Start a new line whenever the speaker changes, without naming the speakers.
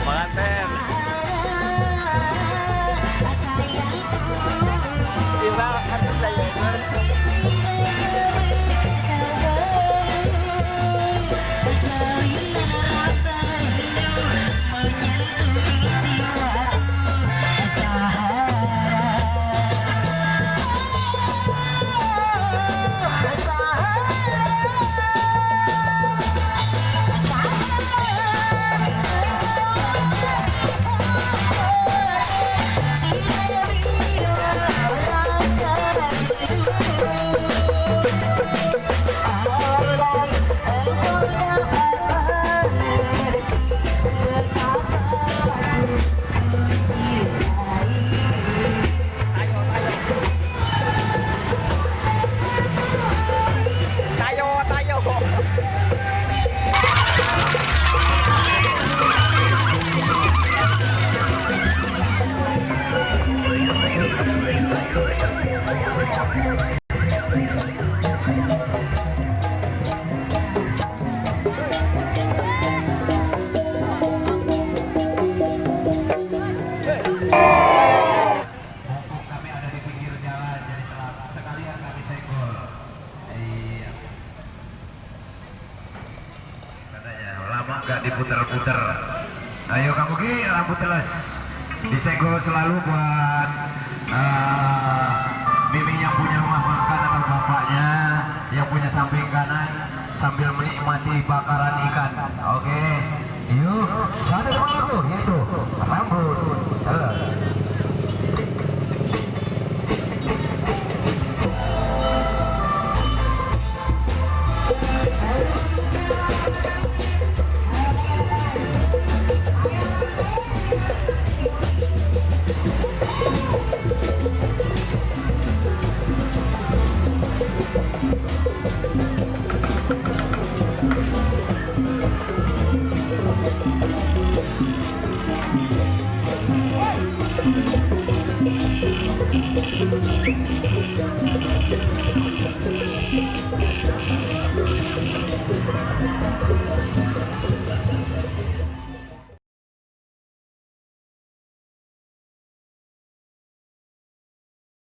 Pengantin bisa artis saya.
Gak diputer-puter. Ayo kamu Ki, rambut teles disegel selalu buat Mimi yang punya rumah makan atau bapaknya yang punya samping kanan sambil menikmati bakaran ikan. Oke, yuk satu aku yaitu rambut teles.